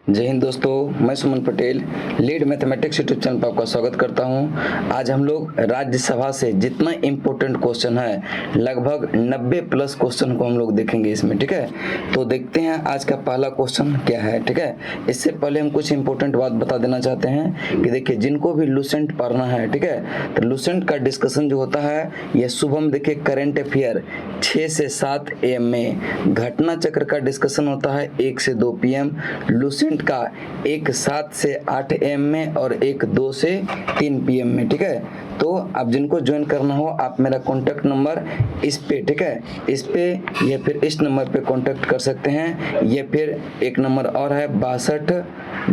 जय हिंद दोस्तों, मैं Suman Patel lead mathematics YouTube channel पर आपका स्वागत करता हूं। आज हम लोग राज्यसभा से जितना इम्पोर्टेंट क्वेश्चन है लगभग 90 प्लस क्वेश्चन को हम लोग देखेंगे इसमें। ठीक है, तो देखते हैं आज का पहला क्वेश्चन क्या है। ठीक है, इससे पहले हम कुछ इंपॉर्टेंट बात बता देना चाहते हैं कि देखिए, जिनको भी लूसेंट पढ़ना है, ठीक है, तो लूसेंट का डिस्कशन जो होता है यह सुबह में देखिए करेंट अफेयर 6 से 7 AM में, घटना चक्र का डिस्कशन होता है 1 से 2 PM, लूसेंट का एक 7 से 8 AM में और एक 2 से 3 PM में। ठीक है, तो आप जिनको ज्वाइन करना हो आप मेरा कॉन्टैक्ट नंबर इस पे, ठीक है, इस पे या फिर इस नंबर पे कॉन्टैक्ट कर सकते हैं, या फिर एक नंबर और है 62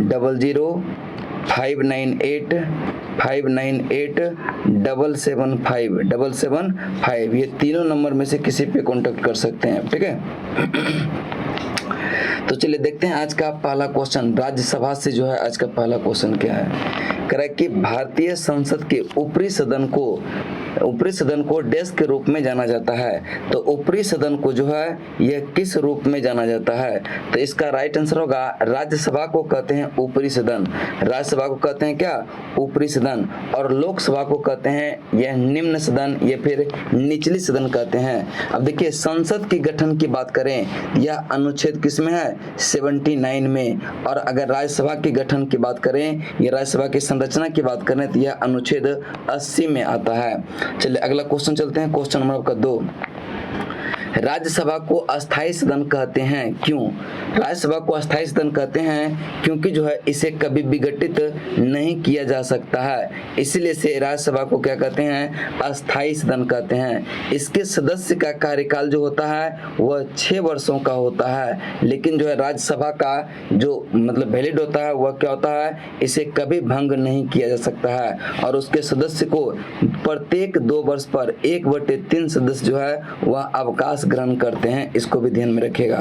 00 598 775 ये तीनों नंबर में से किसी पे कांटेक्ट कर सकते हैं। ठीक है, तो चलिए देखते हैं आज का पहला क्वेश्चन। राज्यसभा से जो है आज का पहला क्वेश्चन क्या है, कह रहा है कि भारतीय संसद के ऊपरी सदन को डेस्क के रूप में जाना जाता है। तो ऊपरी सदन को जो है यह किस रूप में जाना जाता है, तो इसका राइट आंसर होगा राज्यसभा को कहते हैं ऊपरी सदन। राज्यसभा को कहते हैं क्या, ऊपरी सदन। और लोकसभा को कहते हैं यह निम्न सदन या फिर निचली सदन कहते हैं। अब देखिए, संसद की गठन की बात करें, यह अनुच्छेद किस में है, 79 में। और अगर राज्यसभा के गठन की बात करें या राज्यसभा की संरचना की बात करें तो यह अनुच्छेद 80 में आता है। चलिए अगला क्वेश्चन चलते हैं, क्वेश्चन नंबर आपका 2। राज्यसभा को अस्थायी सदन कहते हैं क्यों? राज्यसभा को अस्थायी सदन कहते हैं क्योंकि जो है इसे कभी विघटित नहीं किया जा सकता है, इसलिए से राज्यसभा को क्या कहते हैं, अस्थायी सदन कहते हैं। इसके सदस्य का कार्यकाल जो होता है वह 6 वर्षों का होता है, लेकिन जो है राज्यसभा का जो मतलब वैलिड होता है वह क्या होता है, इसे कभी भंग नहीं किया जा सकता है। और उसके सदस्य को प्रत्येक 2 वर्ष पर 1/3 सदस्य जो है वह अवकाश ग्रहण करते हैं, इसको भी ध्यान में रखिएगा।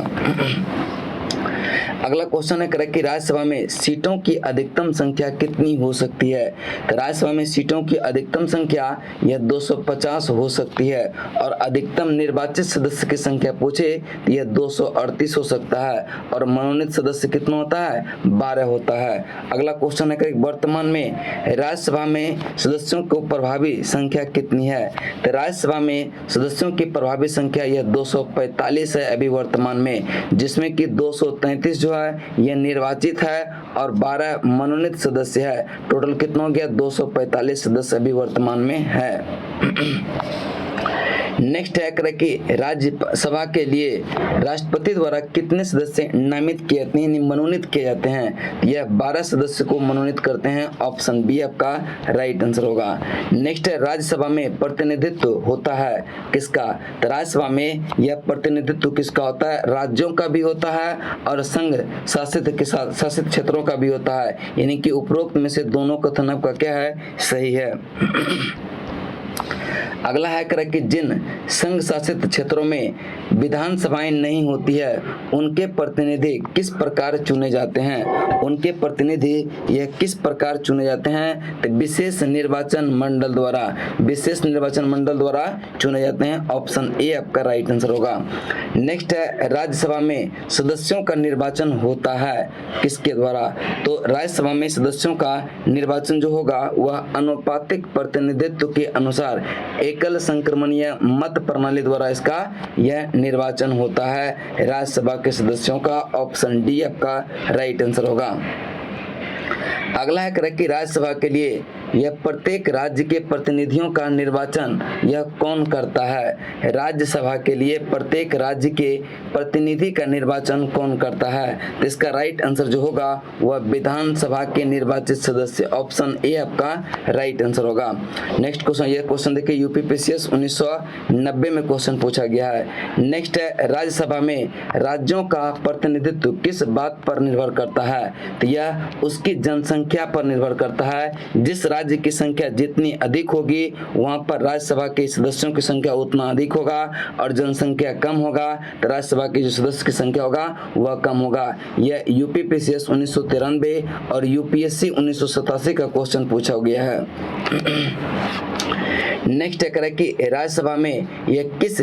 अगला क्वेश्चन है कि राज्यसभा में सीटों की अधिकतम संख्या कितनी हो सकती है? तो राज्यसभा में सीटों की अधिकतम संख्या यह 250 हो सकती है, और अधिकतम निर्वाचित सदस्य की संख्या पूछे तो यह 238 हो सकता है, और मनोनीत सदस्य कितना होता है, 12 होता है। अगला क्वेश्चन है कि वर्तमान में राज्यसभा में सदस्यों को प्रभावी संख्या कितनी है? तो राज्यसभा में सदस्यों की प्रभावी संख्या यह 245 है अभी वर्तमान में, जिसमें कि 233 जो है यह निर्वाचित है और 12 मनोनीत सदस्य है। टोटल कितना हो गया, 245 सदस्य अभी वर्तमान में है। नेक्स्ट है कि राज्यसभा के लिए राष्ट्रपति द्वारा कितने सदस्य नामित किए जाते हैं, मनोनीत किए जाते हैं? यह 12 सदस्य को मनोनीत करते हैं, ऑप्शन बी आपका राइट आंसर होगा। नेक्स्ट है, राज्यसभा में प्रतिनिधित्व होता है किसका? तो राज्यसभा में यह प्रतिनिधित्व किसका होता है, राज्यों का भी होता है और संघ शासित के साथ शासित क्षेत्रों का भी होता है, यानी कि उपरोक्त में से दोनों कथन आपका क्या है, सही है। अगला है कि जिन संघ शासित क्षेत्रों में विधानसभाएं नहीं होती है उनके प्रतिनिधि किस प्रकार चुने जाते हैं? उनके प्रतिनिधि यह किस प्रकार चुने जाते हैं? तो विशेष निर्वाचन मंडल द्वारा चुने जाते हैं, ऑप्शन ए आपका राइट आंसर होगा। नेक्स्ट है, राज्यसभा में सदस्यों का निर्वाचन होता है किसके द्वारा? तो राज्यसभा में सदस्यों का निर्वाचन जो होगा वह अनुपातिक प्रतिनिधित्व के अनुसार एकल संक्रमणीय मत प्रणाली द्वारा इसका यह निर्वाचन होता है राज्यसभा के सदस्यों का, ऑप्शन डी आपका राइट आंसर होगा। अगला है कि राज्यसभा के लिए यह प्रत्येक राज्य के प्रतिनिधियों का निर्वाचन यह कौन करता है? राज्यसभा के लिए प्रत्येक राज्य के प्रतिनिधि का निर्वाचन कौन करता है? तो इसका राइट आंसर जो होगा वह विधानसभा के निर्वाचित सदस्य, ऑप्शन ए आपका राइट आंसर होगा। नेक्स्ट क्वेश्चन, यह क्वेश्चन देखिए यूपीपीसीएस 1990 में क्वेश्चन पूछा गया है। नेक्स्ट है, राज्यसभा में राज्यों का प्रतिनिधित्व किस बात पर निर्भर करता है? तो यह उसकी जनसंख्या पर निर्भर करता है। जिस राज्य की संख्या जितनी अधिक होगी वहां पर राज्यसभा के सदस्यों की संख्या उतना अधिक होगा, और जनसंख्या कम होगा तो राज्यसभा की जो सदस्य की संख्या होगा वह कम होगा। यह यूपीपीसीएस 1993 और यूपीएससी 1987 का क्वेश्चन पूछा गया है। नेक्स्ट है कि राज्यसभा में यह किस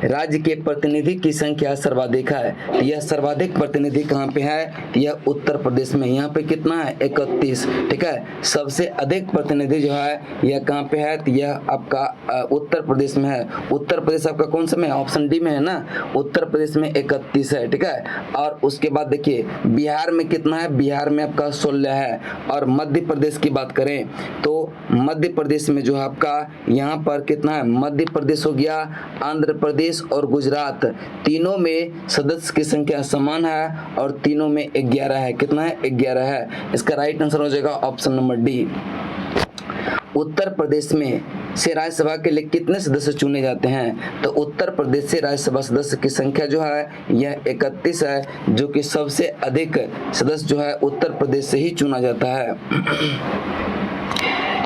राज्य के प्रतिनिधि की संख्या सर्वाधिक है, तो यह सर्वाधिक प्रतिनिधि कहाँ पे है, तो यह उत्तर प्रदेश में। यहाँ पे कितना है, 31, ठीक है। सबसे अधिक प्रतिनिधि जो है यह कहाँ पे है, तो यह आपका उत्तर प्रदेश में है। उत्तर प्रदेश आपका कौन सा में है, ऑप्शन डी में है ना, उत्तर प्रदेश में 31 है, ठीक है। और उसके बाद देखिए बिहार में कितना है, बिहार में आपका 16 है। और मध्य प्रदेश की बात करें तो मध्य प्रदेश में जो है आपका यहाँ पर कितना है, मध्य प्रदेश हो गया, आंध्र प्रदेश और गुजरात, तीनों में सदस्य की संख्या समान है और तीनों में 11 है। कितना है, 11 है। इसका राइट आंसर हो जाएगा option number D. Uttar Pradesh में से राज्यसभा के लिए कितने सदस्य चुने जाते हैं, तो उत्तर प्रदेश से राज्यसभा सदस्य की संख्या जो है यह 31 है, जो कि सबसे अधिक सदस्य जो है उत्तर प्रदेश से ही चुना जाता है।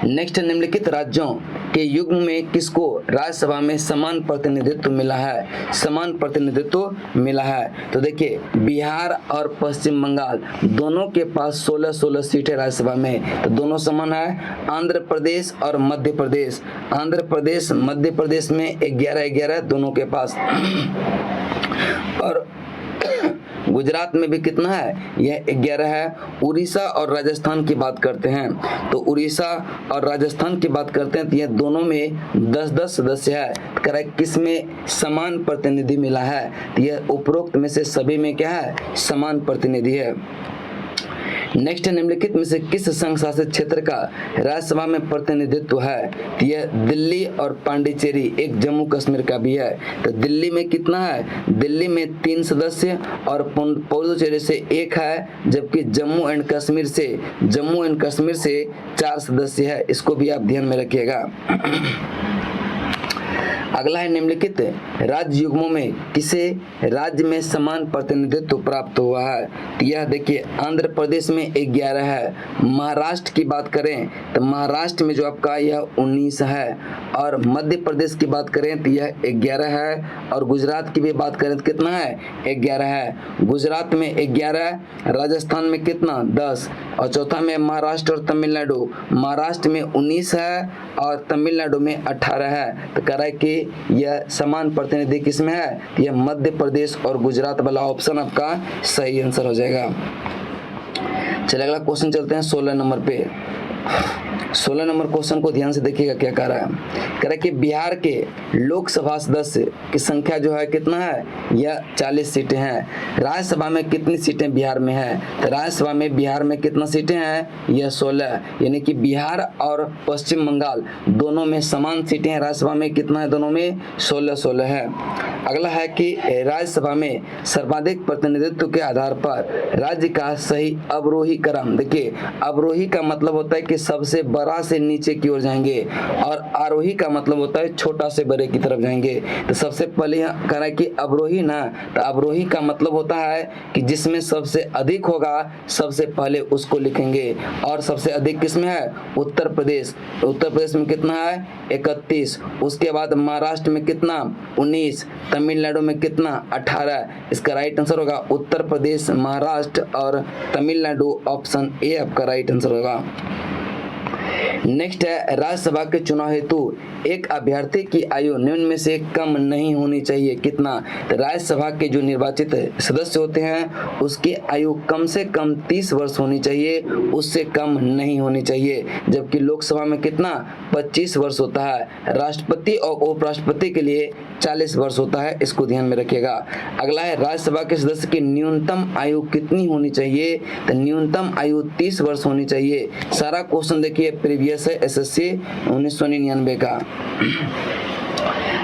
नेक्स्ट, निम्नलिखित राज्यों के युग्म में किसको राज्यसभा में समान प्रतिनिधित्व मिला है, समान प्रतिनिधित्व मिला है। तो देखिए बिहार और पश्चिम बंगाल दोनों के पास 16-16 सीट है राज्यसभा में, तो दोनों समान है। आंध्र प्रदेश और मध्य प्रदेश, आंध्र प्रदेश मध्य प्रदेश में 11-11 दोनों के पास। और गुजरात में भी कितना है, यह 11 है। उड़ीसा और राजस्थान की बात करते हैं तो उड़ीसा और राजस्थान की बात करते हैं तो यह दोनों में 10-10 सदस्य है। करेक्ट, किस में समान प्रतिनिधि मिला है, तो यह उपरोक्त में से सभी में क्या है, समान प्रतिनिधि है। नेक्स्ट, निम्नलिखित में से किस संघ शासित क्षेत्र का राज्यसभा में प्रतिनिधित्व है, तो यह दिल्ली और पांडिचेरी, एक जम्मू कश्मीर का भी है। तो दिल्ली में कितना है, दिल्ली में 3 सदस्य और पुडुचेरी से 1 है, जबकि जम्मू एंड कश्मीर से 4 सदस्य है। इसको भी आप ध्यान में रखिएगा। अगला है, निम्नलिखित राज्य युग्मों में किसे राज्य में समान प्रतिनिधित्व प्राप्त हुआ है, तो यह देखिए आंध्र प्रदेश में 11 है। महाराष्ट्र की बात करें तो महाराष्ट्र में जो आपका यह 19 है। और मध्य प्रदेश की बात करें तो यह 11 है। और गुजरात की भी बात करें तो कितना है, 11 है। गुजरात में 11, राजस्थान में कितना, 10। और चौथा में महाराष्ट्र और तमिलनाडु, महाराष्ट्र में 19 है और तमिलनाडु में 18 है। तो कह रहा है कि यह समान प्रतिनिधि किसमें है, यह मध्य प्रदेश और गुजरात वाला ऑप्शन आपका सही आंसर हो जाएगा। चलिए अगला क्वेश्चन चलते हैं 16 नंबर पे। 16 नंबर क्वेश्चन को ध्यान से देखिएगा क्या कह रहा है। कह रहा है कि बिहार के लोकसभा सदस्य की संख्या जो है कितना है, यह 40 सीटें हैं। राज्यसभा में कितनी सीटें बिहार में है, तो राज्यसभा में बिहार में कितना सीटें हैं, यह 16। यानी कि बिहार और पश्चिम बंगाल दोनों में समान सीटें हैं। राज्यसभा में कितना है, दोनों में 16-16 है। अगला है कि राज्यसभा में सर्वाधिक प्रतिनिधित्व के आधार पर राज्य का सही अवरोही क्रम। देखिए अवरोही का मतलब होता है कि सबसे बड़ा से नीचे की ओर जाएंगे, और आरोही का मतलब होता है छोटा से बड़े की तरफ जाएंगे। तो सबसे पहले कह रहा है कि अवरोही ना, तो अवरोही का मतलब होता है कि जिसमें सबसे अधिक होगा सबसे पहले उसको लिखेंगे। और सबसे अधिक किसमें है, उत्तर प्रदेश। उत्तर प्रदेश में कितना है, 31। उसके बाद महाराष्ट्र में कितना, 19। तमिलनाडु में कितना, 18। इसका राइट आंसर होगा उत्तर प्रदेश, महाराष्ट्र और तमिलनाडु, ऑप्शन ए आपका राइट आंसर होगा। नेक्स्ट है, राज्यसभा के चुनाव हेतु एक अभ्यर्थी की आयु निम्न में से कम नहीं होनी चाहिए। कितना, तो राज्यसभा के जो निर्वाचित सदस्य होते हैं उसकी आयु कम से कम 30 वर्ष होनी चाहिए, उससे कम नहीं होनी चाहिए। जबकि लोकसभा में कितना, 25 वर्ष होता है। राष्ट्रपति और उपराष्ट्रपति के लिए 40 वर्ष होता है, इसको ध्यान में रखिएगा। अगला है, राज्यसभा के सदस्य की न्यूनतम आयु कितनी होनी चाहिए, तो न्यूनतम आयु 30 वर्ष होनी चाहिए। सारा क्वेश्चन देखिए प्रीवियस है एसएससी 1999 का।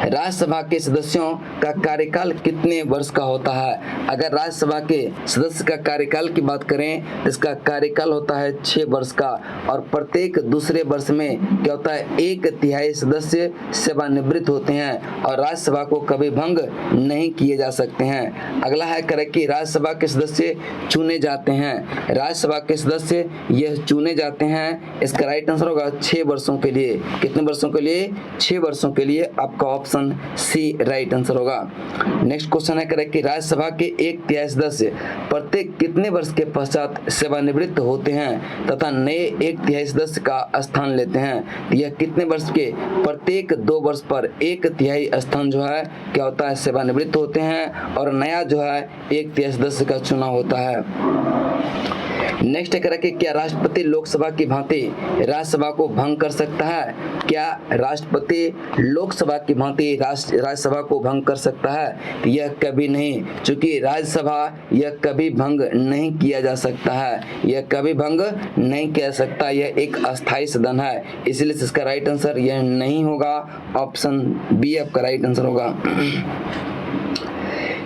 राज्यसभा के सदस्यों का कार्यकाल कितने वर्ष का होता है। अगर राज्यसभा के सदस्य का कार्यकाल की बात करें तो इसका कार्यकाल होता है 6 वर्ष का। और प्रत्येक दूसरे वर्ष में क्या होता है, 1/3 सदस्य सेवानिवृत्त होते हैं और राज्यसभा को कभी भंग नहीं किए जा सकते हैं। अगला है करें कि राज्यसभा के सदस्य चुने जाते हैं। राज्यसभा के सदस्य यह चुने जाते हैं, इसका राइट आंसर होगा 6 वर्षों के लिए। कितने वर्षों के लिए, 6 वर्षों के लिए आपका option option C right answer होगा। नेक्स्ट क्वेश्चन है करेक्ट कि राज्यसभा के 1/3 सदस्य प्रत्येक कितने वर्ष के पश्चात सेवानिवृत्त होते हैं तथा नए 1/3 सदस्य का स्थान लेते हैं। यह कितने वर्ष के प्रत्येक 2 वर्ष पर 1/3 स्थान जो है क्या होता है सेवानिवृत्त होते हैं और नया जो है 1/3 सदस्य का चुनाव होता है। नेक्स्ट है कि क्या राष्ट्रपति लोकसभा की भांति राज्यसभा को भंग कर सकता है। क्या राष्ट्रपति लोकसभा की भांति राज्यसभा को भंग कर सकता है। यह कभी नहीं, क्योंकि राज्यसभा यह कभी भंग नहीं किया जा सकता है, यह कभी भंग नहीं किया जा सकता, यह एक अस्थायी सदन है, इसलिए इसका राइट आंसर यह नहीं होगा, ऑप्शन बी आपका राइट आंसर होगा।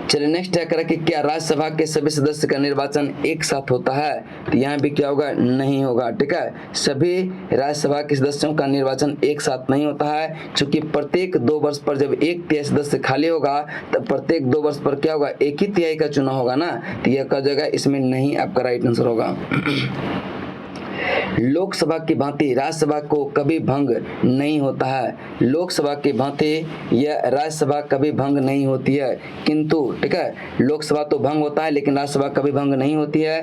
चलिए नेक्स्ट है कि क्या राज्यसभा के सभी सदस्य का निर्वाचन एक साथ होता है। तो यहाँ भी क्या होगा, नहीं होगा। ठीक है, सभी राज्यसभा के सदस्यों का निर्वाचन एक साथ नहीं होता है, क्योंकि प्रत्येक 2 वर्ष पर जब 1/3 सदस्य खाली होगा तब प्रत्येक 2 वर्ष पर क्या होगा 1/3 का चुनाव होगा ना, तो यह का जगह इसमें नहीं आपका राइट आंसर होगा। लोकसभा की भांति राज्यसभा को कभी भंग नहीं होता है। लोकसभा की भांति यह राज्यसभा कभी भंग नहीं होती है, किंतु ठीक है लोकसभा तो भंग होता है लेकिन राज्यसभा कभी भंग नहीं होती है।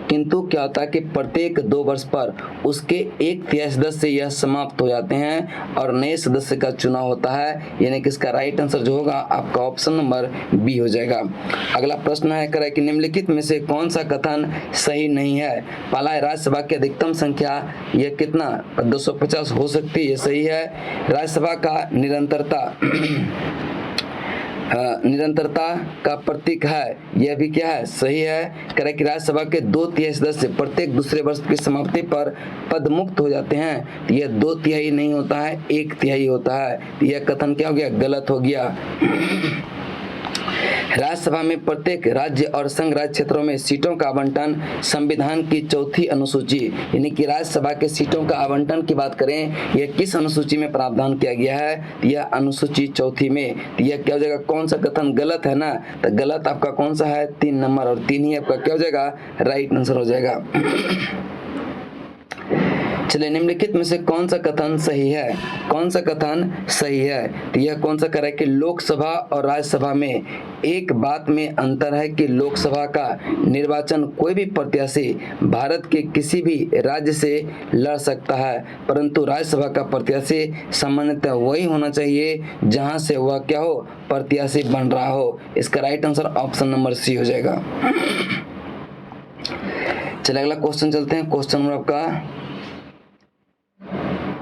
किंतु क्या होता है कि प्रत्येक 2 वर्ष पर उसके 1/3 सदस्य यह समाप्त हो जाते हैं और नए सदस्य का चुनाव होता है, यानी कि इसका राइट आंसर जो होगा आपका ऑप्शन नंबर बी हो जाएगा। अगला प्रश्न है करे कि निम्नलिखित में से कौन सा कथन सही नहीं है। पहला है राज्यसभा की अधिकतम संख्या यह कितना 250 हो सकती है, यह सही है। राज्यसभा का निरंतरता का प्रतीक है, यह भी क्या है सही है। करे कि राज्यसभा के 2/3 सदस्य प्रत्येक दूसरे वर्ष की समाप्ति पर पद मुक्त हो जाते हैं, यह 2/3 नहीं होता है 1/3 होता है, यह कथन क्या हो गया गलत हो गया। राज्यसभा में प्रत्येक राज्य और संघ राज्य क्षेत्रों में सीटों का आवंटन संविधान की 4थी अनुसूची, यानी कि राज्यसभा के सीटों का आवंटन की बात करें यह किस अनुसूची में प्रावधान किया गया है, यह अनुसूची 4थी में। यह क्या हो जाएगा, कौन सा कथन गलत है ना, तो गलत आपका कौन सा है 3 नंबर, और 3 ही आपका क्या हो जाएगा राइट आंसर हो जाएगा। चलिए निम्नलिखित में से कौन सा कथन सही है, कौन सा कथन सही है। तो यह कौन सा करे कि लोकसभा और राज्यसभा में एक बात में अंतर है कि लोकसभा का निर्वाचन कोई भी प्रत्याशी भारत के किसी भी राज्य से लड़ सकता है, परंतु राज्यसभा का प्रत्याशी सामान्यतः वही होना चाहिए जहां से वह क्या हो प्रत्याशी बन रहा हो। इसका right answer option number C हो जाएगा। चलिए अगला क्वेश्चन चलते हैं, क्वेश्चन नंबर आपका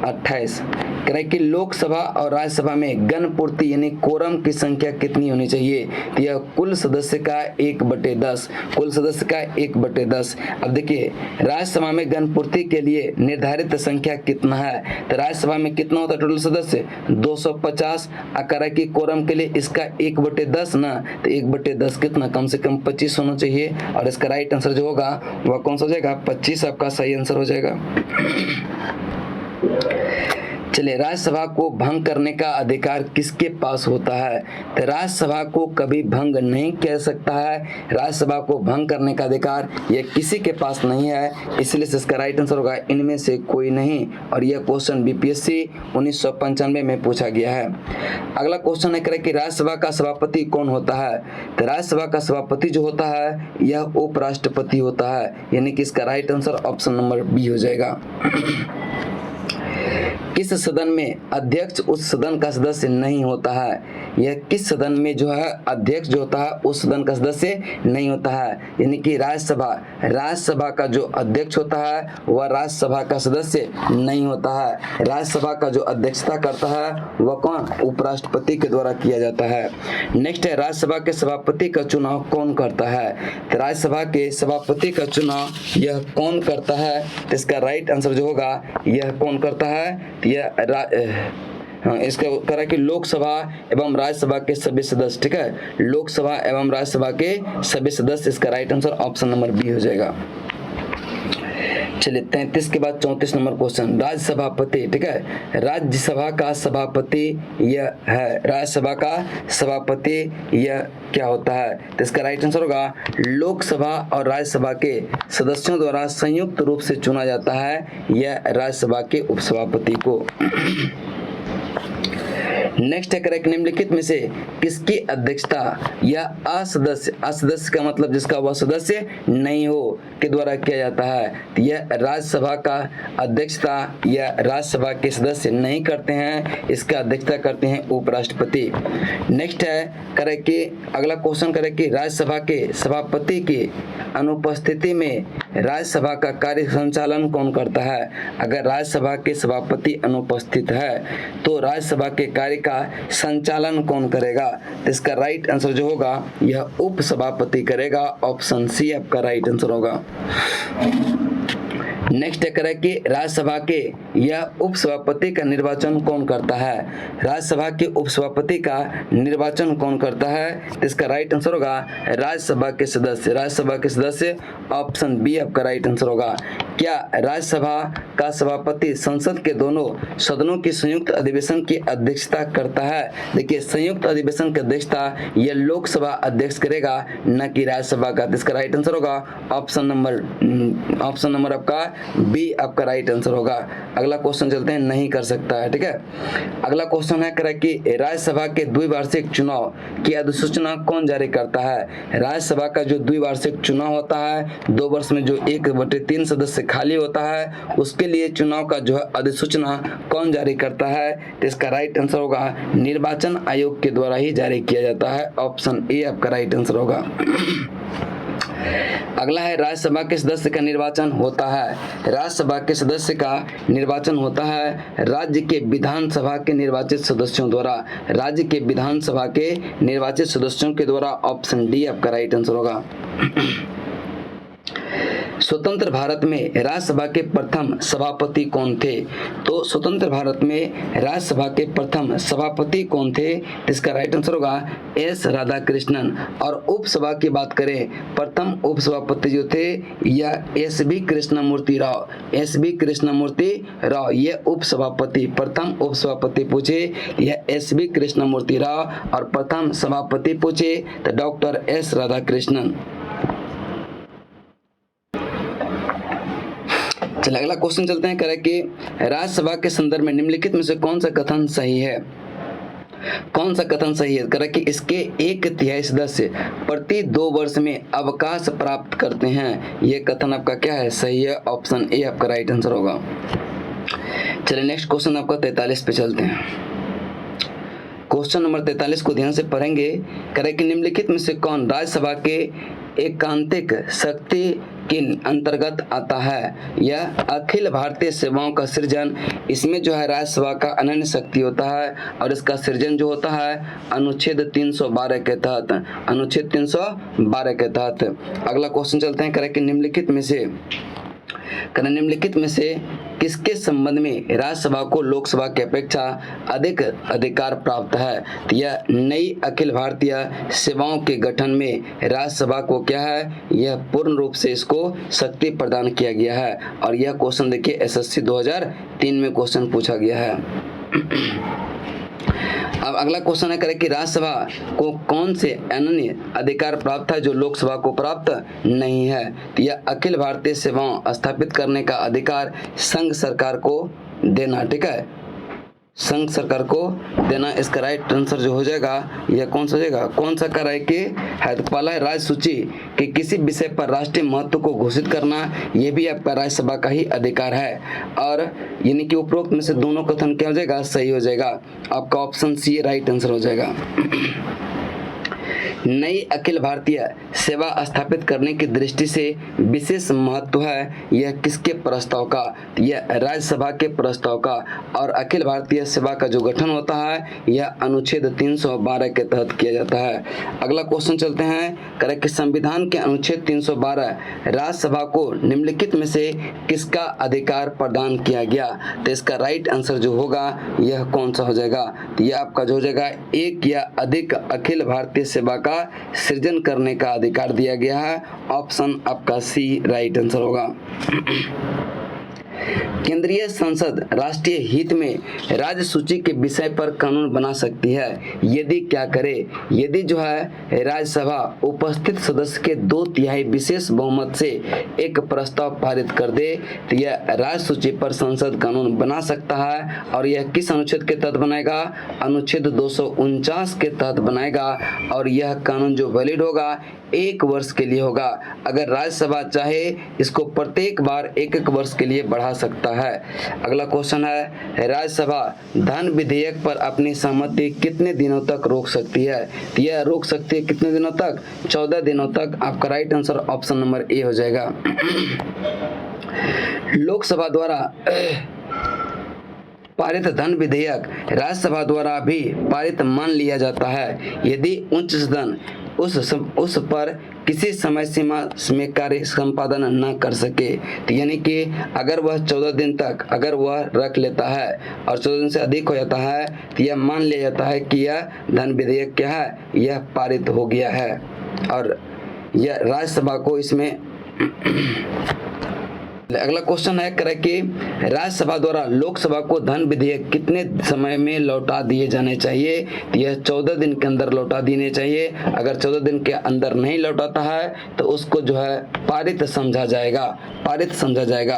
28 करें कि लोकसभा और राज्यसभा में गण पूर्ति यानी कोरम की संख्या कितनी होनी चाहिए। तो यह कुल सदस्य का 1/10, कुल सदस्य का 1/10। अब देखिए राज्यसभा में गण पूर्ति के लिए निर्धारित संख्या कितना है, तो राज्यसभा में कितना होता है टोटल सदस्य 250। अगर की कोरम के लिए इसका 1/10 ना, तो 1/10 कितना कम से कम 25 होना चाहिए, और इसका राइट आंसर जो होगा वह कौन सा हो जाएगा 25 आपका सही आंसर हो जाएगा। चलिए राज्यसभा को भंग करने का अधिकार किसके पास होता है। तो राज्यसभा को कभी भंग नहीं कह सकता है, राज्यसभा को भंग करने का अधिकार यह किसी के पास नहीं है, इसलिए इसका राइट आंसर होगा इनमें से कोई नहीं, और यह क्वेश्चन बीपीएससी 1995 में पूछा गया है। अगला क्वेश्चन है करे कि राज्यसभा का सभापति कौन होता है। तो राज्यसभा का सभापति जो होता है यह उपराष्ट्रपति होता है, यानी कि इसका right answer option number B हो जाएगा। किस सदन में अध्यक्ष उस सदन का सदस्य नहीं होता है। यह किस सदन में जो है अध्यक्ष जो होता है उस सदन का सदस्य नहीं होता है, यानी कि राज्यसभा का जो अध्यक्ष होता है वह राज्यसभा का सदस्य नहीं होता है। राज्यसभा का जो अध्यक्षता करता है वह कौन उपराष्ट्रपति के द्वारा किया जाता है। नेक्स्ट है राज्यसभा के सभापति का चुनाव कौन करता है। तो राज्यसभा के सभापति का चुनाव यह कौन करता है, तो इसका राइट आंसर जो होगा यह कौन करता है, इसका करा कि लोकसभा एवं राज्यसभा के सभी सदस्य। ठीक है, लोकसभा एवं राज्यसभा के सभी सदस्य, इसका right answer option number B हो जाएगा। चलिए 33 के बाद 34 नंबर क्वेश्चन, राज्य सभापति। ठीक है, राज्यसभा का सभापति यह है, राज्यसभा का सभापति यह क्या होता है, तो इसका राइट आंसर होगा लोकसभा और राज्यसभा के सदस्यों द्वारा संयुक्त रूप से चुना जाता है यह राज्यसभा के उपसभापति को। नेक्स्ट है करेक्ट, निम्नलिखित में से किसकी अध्यक्षता या असदस्य, असदस्य का मतलब जिसका वह सदस्य नहीं हो, के द्वारा किया जाता है? तो यह राज्यसभा का अध्यक्षता या राज्यसभा के सदस्य नहीं करते हैं, इसका अध्यक्षता करते हैं उपराष्ट्रपति। नेक्स्ट है करेक्ट कि अगला क्वेश्चन करेक्ट कि राज्यसभा के सभापति की अनुपस्थिति में राज्यसभा का कार्य संचालन कौन करता है? अगर राज्यसभा के सभापति अनुपस्थित है तो राज्यसभा के कार्य का संचालन कौन करेगा? तो इसका राइट आंसर जो होगा यह उप सभापति करेगा। ऑप्शन सी आपका राइट आंसर होगा। नेक्स्ट है करेक्ट कि राज्यसभा के यह उपसभापति का निर्वाचन कौन करता है? राज्यसभा के उपसभापति का निर्वाचन कौन करता है? तो इसका राइट आंसर होगा राज्यसभा के सदस्य। राज्यसभा के सदस्य ऑप्शन बी आपका राइट आंसर होगा। क्या राज्यसभा का सभापति संसद के दोनों सदनों की संयुक्त अधिवेशन की अध्यक्षता करता है? देखिए संयुक्त अधिवेशन की अध्यक्षता यह लोकसभा अध्यक्ष करेगा, न कि राज्यसभा का। इसका राइट आंसर होगा ऑप्शन नंबर आपका बी आपका राइट आंसर होगा। अगला क्वेश्चन चलते हैं, नहीं कर सकता है, ठीक है। अगला क्वेश्चन है करेक्ट कि राज्यसभा के द्विवार्षिक चुनाव की अधिसूचना कौन जारी करता है? राज्यसभा का जो द्विवार्षिक चुनाव होता है, 2 वर्ष में जो 1/3 सदस्य खाली होता है, उसके लिए चुनाव का जो है अधिसूचना कौन जारी करता है? तो इसका राइट आंसर होगा निर्वाचन आयोग के द्वारा ही जारी किया जाता है। ऑप्शन ए आपका राइट आंसर होगा। अगला है राज्यसभा के सदस्य का निर्वाचन होता है। राज्यसभा के सदस्य का निर्वाचन होता है राज्य के विधानसभा के निर्वाचित सदस्यों द्वारा। राज्य के विधानसभा के निर्वाचित सदस्यों के द्वारा। ऑप्शन डी आपका राइट आंसर होगा। स्वतंत्र भारत में राज्यसभा के प्रथम सभापति कौन थे? तो स्वतंत्र भारत में राज्यसभा के प्रथम सभापति कौन थे? इसका राइट आंसर होगा एस राधाकृष्णन। और उपसभा की बात करें, प्रथम उपसभापति जो थे यह S B Krishnamurthy Rao. S B Krishnamurthy Rao ये उपसभापति, प्रथम उपसभापति पूछे यह एस बी कृष्णमूर्ति राव, और प्रथम सभापति पूछे तो डॉक्टर एस राधाकृष्णन। चलिए अगला क्वेश्चन चलते हैं करेक्ट कि राज्यसभा के संदर्भ में निम्नलिखित में से कौन सा कथन सही है? कौन सा कथन सही है? करेक्ट कि इसके 1/3 सदस्य प्रति 2 वर्ष में अवकाश प्राप्त करते हैं। यह कथन आपका क्या है? सही है। ऑप्शन ए आपका राइट आंसर होगा। चलिए नेक्स्ट क्वेश्चन आपका 43 पे चलते हैं। क्वेश्चन नंबर 43 को ध्यान से पढ़ेंगे। करेक्ट कि निम्नलिखित में से कौन राज्यसभा के एकांतिक शक्ति के अंतर्गत आता है? यह अखिल भारतीय सेवाओं का सृजन, इसमें जो है राज्यसभा का अनन्य शक्ति होता है, और इसका सृजन जो होता है अनुच्छेद 312 के तहत। अनुच्छेद 312 के तहत। अगला क्वेश्चन चलते हैं करेक्ट निम्नलिखित में से किसके संबंध में राज्यसभा को लोकसभा की अपेक्षा अधिक अधिकार प्राप्त है? तो यह नई अखिल भारतीय सेवाओं के गठन में राज्यसभा को क्या है, यह पूर्ण रूप से इसको शक्ति प्रदान किया गया है। और यह क्वेश्चन देखिए एसएससी 2003 में क्वेश्चन पूछा गया है। अब अगला क्वेश्चन है करें कि राज्यसभा को कौन से अनन्य अधिकार प्राप्त है जो लोकसभा को प्राप्त नहीं है? तो यह अखिल भारतीय सेवाओं स्थापित करने का अधिकार संघ सरकार को देना, ठीक है, संघ सरकार को देना। इसका राइट आंसर जो हो जाएगा यह कौन सा हो जाएगा? कौन सा कर है कि है? तो पहला है राज्य सूची कि किसी विषय पर राष्ट्रीय महत्व को घोषित करना, यह भी आपका राज्यसभा का ही अधिकार है। और यानी कि उपरोक्त में से दोनों कथन क्या हो जाएगा? सही हो जाएगा। आपका ऑप्शन सी राइट आंसर हो जाएगा। नई अखिल भारतीय सेवा स्थापित करने की दृष्टि से विशेष महत्व है यह किसके प्रस्ताव का? यह राज्यसभा के प्रस्ताव का। और अखिल भारतीय सेवा का जो गठन होता है यह अनुच्छेद 312 के तहत किया जाता है। अगला क्वेश्चन चलते हैं करेक्ट संविधान के अनुच्छेद 312 राज्यसभा को निम्नलिखित में से किसका अधिकार प्रदान किया गया? तो इसका राइट आंसर जो होगा यह कौन सा हो जाएगा? तो यह आपका जो हो जाएगा एक या अधिक अखिल भारतीय सेवा का सृजन करने का अधिकार दिया गया है। ऑप्शन आपका सी राइट आंसर होगा। केंद्रीय संसद राष्ट्रीय हित में राज्य सूची के विषय पर कानून बना सकती है यदि क्या करे, यदि जो है राज्यसभा उपस्थित सदस्य के 2/3 विशेष बहुमत से एक प्रस्ताव पारित कर दे तो यह राज्य सूची पर संसद कानून बना सकता है। और यह किस अनुच्छेद के तहत बनाएगा? अनुच्छेद 249 के तहत बनाएगा। और यह कानून जो वैलिड होगा 1 वर्ष के लिए होगा। अगर राज्यसभा चाहे इसको प्रत्येक बार 1-1 वर्ष के लिए बढ़ा सकता है। अगला क्वेश्चन है, राज्यसभा धन विधेयक पर अपनी सहमति कितने दिनों तक रोक सकती है? तो यह रोक सकती है कितने दिनों तक? 14 दिनों तक। आपका right answer option number A हो जाएगा। लोकसभा द्वारा पारित धन विधेयक राज्यसभा द्वारा भी पारित मान लिया जाता है यदि उच्च सदन उस पर किसी समय सीमा में कार्य संपादन न कर सके। तो यानी कि अगर वह 14 दिन तक अगर वह रख लेता है और 14 दिन से अधिक हो जाता है तो यह मान लिया जाता है कि यह धन विधेयक क्या है, यह पारित हो गया है। और यह राज्यसभा को इसमें अगला क्वेश्चन है करे कि राज्यसभा द्वारा लोकसभा को धन विधेयक कितने समय में लौटा दिए जाने चाहिए? तो यह 14 दिन के अंदर लौटा देने चाहिए। अगर 14 दिन के अंदर नहीं लौटाता है तो उसको जो है पारित समझा जाएगा, पारित समझा जाएगा।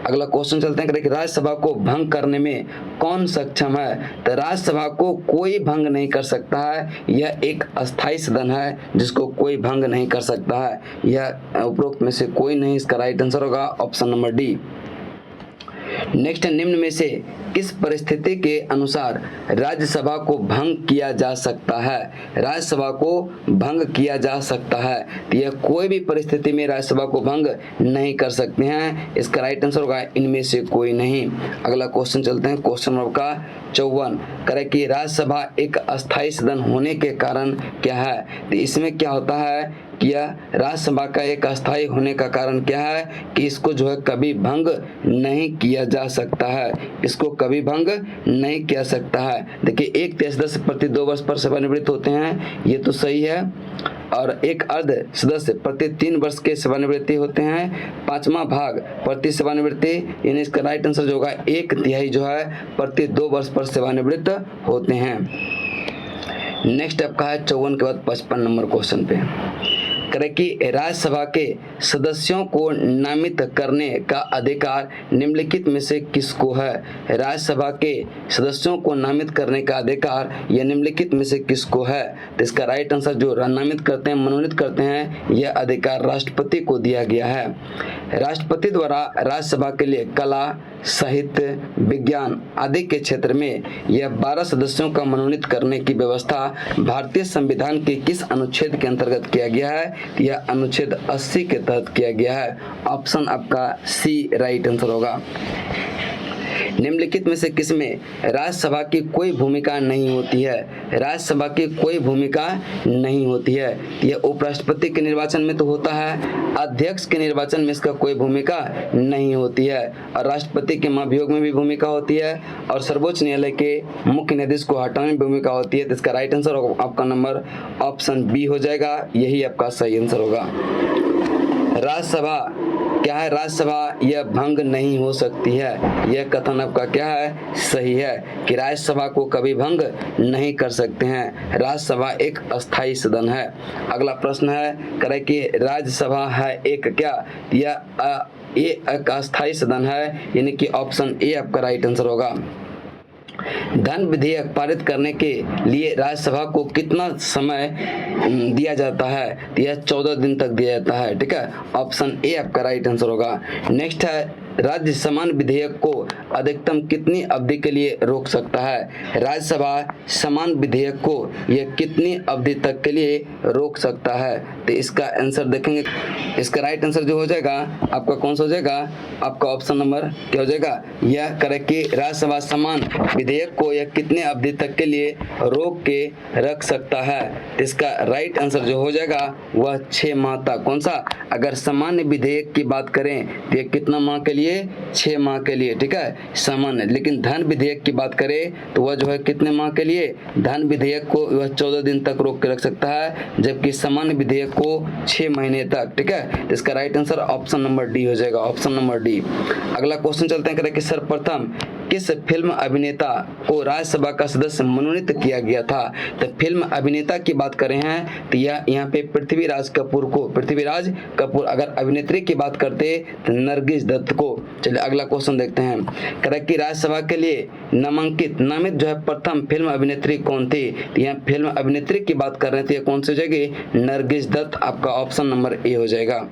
अगला क्वेश्चन चलते हैं कि राज्यसभा को भंग करने में कौन सक्षम है? तो राज्यसभा को कोई भंग नहीं कर सकता है। यह एक अस्थायी सदन है जिसको कोई भंग नहीं कर सकता है। यह उपरोक्त में से कोई नहीं। इसका राइट आंसर होगा ऑप्शन नंबर डी। नेक्स्ट, निम्न में से किस परिस्थिति के अनुसार राज्यसभा को भंग किया जा सकता है? राज्यसभा को भंग किया जा सकता है तो यह कोई भी परिस्थिति में राज्यसभा को भंग नहीं कर सकते हैं। इसका राइट आंसर होगा इनमें से कोई नहीं। अगला क्वेश्चन चलते हैं, क्वेश्चन नंबर का 54 करे कि राज्यसभा एक अस्थायी सदन होने के कारण क्या है? तो इसमें क्या होता है कि यह राज्यसभा का एक अस्थायी होने का कारण क्या है कि इसको जो है कभी भंग नहीं किया जा सकता है। इसको कभी भंग नहीं किया सकता है। देखिए 1/3 सदस्य प्रति 2 वर्ष पर सेवानिवृत्त होते हैं, ये तो सही है। और एक अर्ध सदस्य प्रति 3 वर्ष के सेवानिवृत्ति होते हैं। 5वां भाग प्रति सेवानिवृत्ति, यानी इसका राइट आंसर जो होगा 1/3 जो है प्रति 2 वर्ष पर सेवानिवृत्त होते हैं। नेक्स्ट आपका है 54 के बाद 55 नंबर क्वेश्चन पे करे कि राज्यसभा के सदस्यों को नामित करने का अधिकार निम्नलिखित में से किसको है? राज्यसभा के सदस्यों को नामित करने का अधिकार यह निम्नलिखित में से किसको है? तो इसका राइट आंसर जो नामित करते हैं, मनोनीत करते हैं, यह अधिकार राष्ट्रपति को दिया गया है। राष्ट्रपति द्वारा राज्यसभा के लिए कला, साहित्य, विज्ञान आदि के क्षेत्र में यह 12 सदस्यों का मनोनीत करने की व्यवस्था भारतीय संविधान के किस अनुच्छेद के अंतर्गत किया गया है? यह अनुच्छेद 80 के तहत किया गया है। ऑप्शन आपका सी राइट आंसर होगा। निम्नलिखित में से किसमें राज्यसभा की कोई भूमिका नहीं होती है? राज्यसभा की कोई भूमिका नहीं होती है। यह उपराष्ट्रपति के निर्वाचन में तो होता है, अध्यक्ष के निर्वाचन में इसका कोई भूमिका नहीं होती है, और राष्ट्रपति के महाभियोग में भी भूमिका होती है, और सर्वोच्च न्यायालय के मुख्य न्यायाधीश को हटाने में भूमिका होती है। तो इसका राइट आंसर आपका नंबर ऑप्शन बी हो जाएगा, यही आपका सही आंसर होगा। राज्यसभा क्या है? राज्यसभा यह भंग नहीं हो सकती है। यह कथन आपका क्या है? सही है कि राज्यसभा को कभी भंग नहीं कर सकते हैं। राज्यसभा एक अस्थायी सदन है। अगला प्रश्न है करे कि राज्यसभा है एक क्या? ये एक अस्थायी सदन है, यानी कि ऑप्शन ए आपका राइट आंसर होगा। धन विधेयक पारित करने के लिए राज्यसभा को कितना समय दिया जाता है? तो यह 14 दिन तक दिया जाता है। ठीक है, ऑप्शन ए आपका राइट आंसर होगा। नेक्स्ट है राज्य समान विधेयक को अधिकतम कितनी अवधि के लिए रोक सकता है? राज्यसभा समान विधेयक को यह कितनी अवधि तक के लिए रोक सकता है? तो इसका आंसर देखेंगे, इसका राइट आंसर जो हो जाएगा आपका कौन सा हो जाएगा? आपका ऑप्शन नंबर क्या हो जाएगा? यह करे कि राज्यसभा समान विधेयक को यह कितने अवधि तक के लिए रोक के रख सकता है? तो इसका राइट आंसर जो हो जाएगा वह 6 माह तक। कौन सा? अगर सामान्य विधेयक की बात करें तो यह कितना माह के लिए लिए 6 माह के लिए, ठीक है, सामान्य। लेकिन धन विधेयक की बात करें तो वह जो है कितने माह के लिए, धन विधेयक को वह 14 दिन तक रोक के रख सकता है, जबकि सामान्य विधेयक को 6 महीने तक, ठीक है। तो इसका right answer option number D हो जाएगा, ऑप्शन नंबर डी। अगला क्वेश्चन चलते हैं, कि सर्वप्रथम किस फिल्म अभिनेता को राज्यसभा का सदस्य मनोनीत किया गया था। तो फिल्म अभिनेता की बात करें हैं तो यह यहाँ पे पृथ्वीराज कपूर, अगर अभिनेत्री की बात करते तो नरगिस दत्त को। चलिए अगला क्वेश्चन देखते हैं, कि राज्यसभा के लिए नामित जो है प्रथम फिल्म अभिनेत्री कौन थी। तो यहाँ फिल्म अभिनेत्री की बात कर रहे थे, कौन सी हो जाएगी, नरगिस दत्त, आपका ऑप्शन नंबर ए हो जाएगा।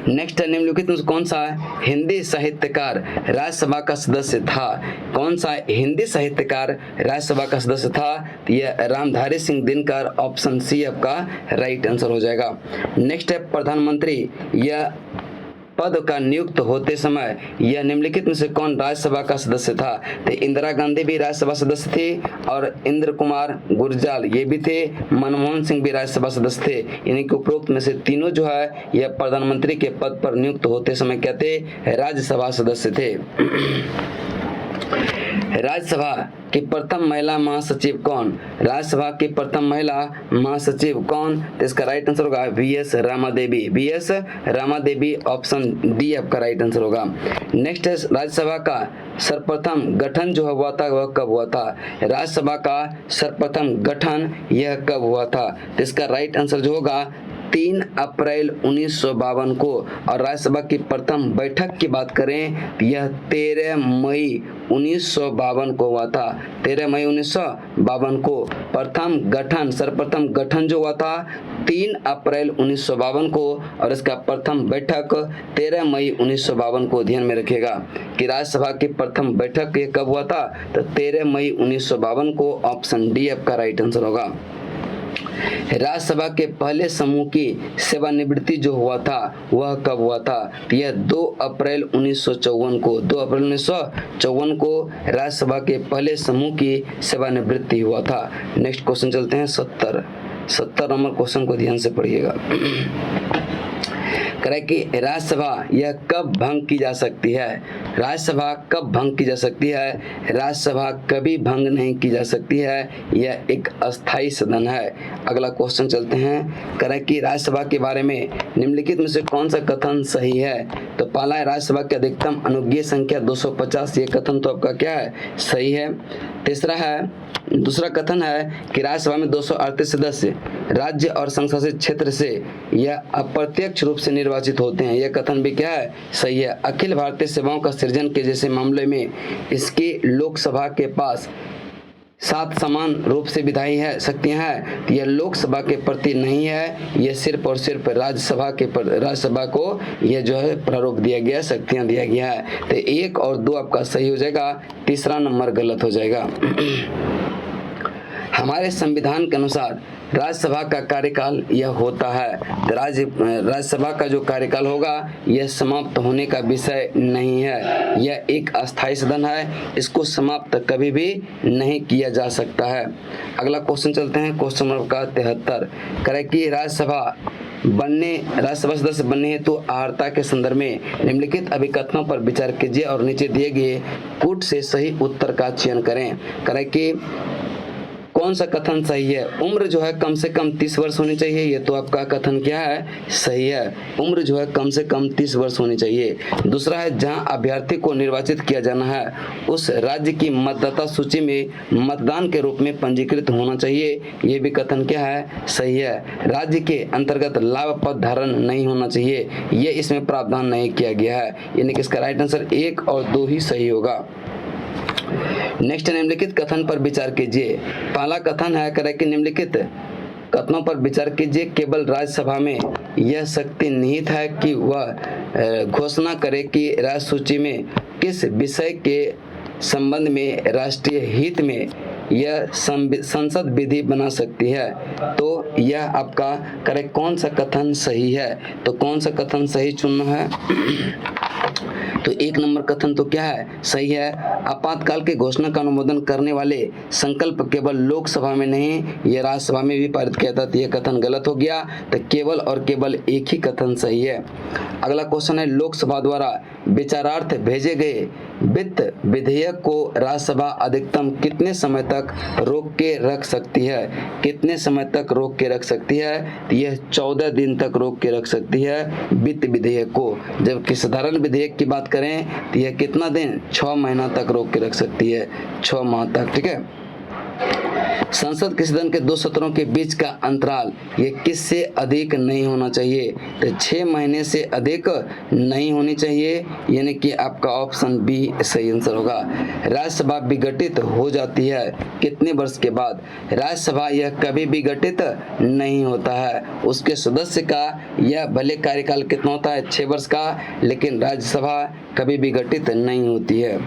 नेक्स्ट है, निम्नलिखित में कौन सा हिंदी साहित्यकार राज्यसभा का सदस्य था। कौन सा हिंदी साहित्यकार राज्यसभा का सदस्य था, तो यह रामधारी सिंह दिनकर, ऑप्शन सी आपका राइट आंसर हो जाएगा। नेक्स्ट है, प्रधानमंत्री यह पद का नियुक्त होते समय यह निम्नलिखित में से कौन राज्यसभा का सदस्य था। तो इंदिरा गांधी भी राज्यसभा सदस्य थी, और इंद्र कुमार गुर्जर ये भी थे, मनमोहन सिंह भी राज्यसभा सदस्य थे। यानी कि उपरोक्त में से तीनों जो है यह प्रधानमंत्री के पद पर नियुक्त होते समय क्या थे, राज्यसभा सदस्य थे। राज्यसभा की प्रथम महिला महासचिव कौन, राज्यसभा की प्रथम महिला महासचिव कौन। तो इसका राइट आंसर होगा वीएस रामा देवी, ऑप्शन डी आपका राइट आंसर होगा। नेक्स्ट है, राज्यसभा का सर्वप्रथम गठन जो हुआ था वह कब हुआ था। राज्यसभा का सर्वप्रथम गठन यह कब हुआ था। तो इसका राइट आंसर जो होगा 3 अप्रैल 1952 को। और राज्यसभा की प्रथम बैठक की बात करें तो यह 13 मई 1952 को हुआ था। 13 मई 1952 को सर्वप्रथम गठन जो हुआ था 3 अप्रैल 1952 को, और इसका प्रथम बैठक 13 मई 1952 को। ध्यान में रखिएगा कि राज्यसभा की प्रथम बैठक ये कब हुआ था, तो 13 मई 1952 को, ऑप्शन डी आपका राइट आंसर होगा। राज्यसभा के पहले समूह की सेवानिवृत्ति जो हुआ था वह कब हुआ था, तो यह 2 अप्रैल 1954 को। 2 अप्रैल 1954 को राज्यसभा के पहले समूह की सेवानिवृत्ति हुआ था। नेक्स्ट क्वेश्चन चलते हैं 70 नंबर क्वेश्चन को ध्यान से पढ़िएगा। करें कि राज्यसभा यह कब भंग की जा सकती है। राज्यसभा कब भंग की जा सकती है। राज्यसभा कभी भंग नहीं की जा सकती है, यह एक अस्थायी सदन है। अगला क्वेश्चन चलते हैं, करें कि राज्यसभा के बारे में निम्नलिखित में से कौन सा कथन सही है। तो पहला है, राज्यसभा की अधिकतम अनुज्ञेय संख्या 250, ये कथन तो आपका क्या है, सही है। दूसरा कथन है कि राज्यसभा में 238 सदस्य राज्य और संघ शासित क्षेत्र से यह अप्रत्यक्ष रूप से निर्वाचित होते हैं, यह कथन भी क्या है, सही है। अखिल भारतीय सेवाओं का सृजन के जैसे मामले में इसकी लोकसभा के पास 7 समान रूप से विधायी शक्तियां हैं, तो यह लोकसभा के प्रति नहीं है, यह सिर्फ और सिर्फ राज्यसभा को यह जो है प्रारूप दिया गया, शक्तियां दिया गया है। तो 1 और 2 आपका सही हो जाएगा, तीसरा नंबर गलत हो जाएगा। हमारे संविधान के अनुसार राज्यसभा का कार्यकाल यह होता है, राज्यसभा का जो कार्यकाल होगा यह समाप्त होने का विषय नहीं है, यह एक अस्थायी सदन है, इसको समाप्त कभी भी नहीं किया जा सकता है। अगला क्वेश्चन चलते हैं, क्वेश्चन नंबर का 73, करें कि राज्यसभा सदस्य बनने हेतु अर्हता के संदर्भ में निम्नलिखित अभिकथनों पर विचार कीजिए और नीचे दिए गए कूट से सही उत्तर का चयन करें कि कौन सा कथन सही है। उम्र जो है कम से कम 30 वर्ष होनी चाहिए, ये तो आपका कथन क्या है, सही है। उम्र जो है कम से कम 30 वर्ष होनी चाहिए। दूसरा है, जहां अभ्यर्थी को निर्वाचित किया जाना है उस राज्य की मतदाता सूची में मतदान के रूप में पंजीकृत होना चाहिए, ये भी कथन क्या है, सही है। राज्य के अंतर्गत लाभ पद धारण नहीं होना चाहिए, ये इसमें प्रावधान नहीं किया गया है, यानी कि इसका राइट आंसर 1 और 2 ही सही होगा। नेक्स्ट, निम्नलिखित कथन पर विचार कीजिए। पहला कथन है, करें कि निम्नलिखित कथनों पर विचार कीजिए, केवल राज्यसभा में यह शक्ति निहित है कि वह घोषणा करे कि राज्य सूची में किस विषय के संबंध में राष्ट्रीय हित में यह संसद विधि बना सकती है। तो यह आपका करेक्ट कौन सा कथन सही है? तो कौन सा कथन सही चुनना है? तो 1 नंबर कथन तो क्या है? सही है। आपातकाल के घोषणा का अनुमोदन करने वाले संकल्प केवल लोकसभा में नहीं, यह राज्यसभा में भी पारित किया था, तो यह कथन गलत हो गया। तो केवल और केवल एक ही कथन सही है। अगला क्वेश्चन है, लोकसभा द्वारा विचारार्थ भेजे गए वित्त विधेयक को राज्यसभा अधिकतम कितने समय तक रोक के रख सकती है? कितने समय तक रोक के रख सकती है? तो यह 14 दिन तक रोक के रख सकती है वित्त विधेयक को। जबकि साधारण विधेयक की बात करें तो यह कितना दिन? 6 महीना तक रोक के रख सकती है, 6 माह तक। ठीक है। संसद के सदन के 2 सत्रों के बीच का अंतराल ये किससे अधिक नहीं होना चाहिए? तो 6 महीने से अधिक नहीं होनी चाहिए, यानी कि आपका ऑप्शन बी सही आंसर होगा। राज्यसभा विघटित हो जाती है कितने वर्ष के बाद? राज्यसभा यह कभी विघटित नहीं होता है। उसके सदस्य का यह भले कार्यकाल कितना होता है? 6 वर्ष का, लेकिन राज्यसभा कभी विघटित नहीं होती है।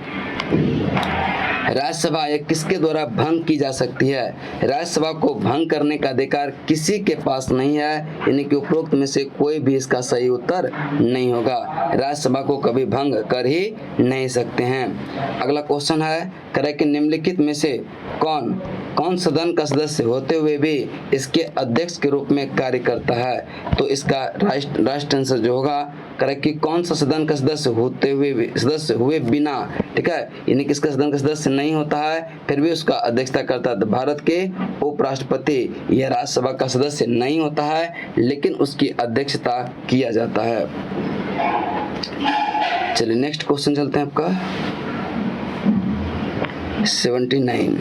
राज्यसभा यह किसके द्वारा भंग की जा सकती है? राज्यसभा को भंग करने का अधिकार किसी के पास नहीं है, यानी कि उपरोक्त में से कोई भी इसका सही उत्तर नहीं होगा। राज्यसभा को कभी भंग कर ही नहीं सकते हैं। अगला क्वेश्चन है, करें कि निम्नलिखित में से कौन सदन का सदस्य होते हुए भी इसके अध्यक्ष के रूप में कार्य करता है? तो इसका राइट आंसर जो होगा, करें कि कौन सा सदन का सदस्य हुए बिना, ठीक है, यानी कि इसका सदन का सदस्य नहीं होता है फिर भी उसका अध्यक्षता करता है। भारत के उपराष्ट्रपति यह राज्यसभा का सदस्य नहीं होता है, लेकिन उसकी अध्यक्षता किया जाता है। चलिए नेक्स्ट क्वेश्चन चलते हैं आपका 79।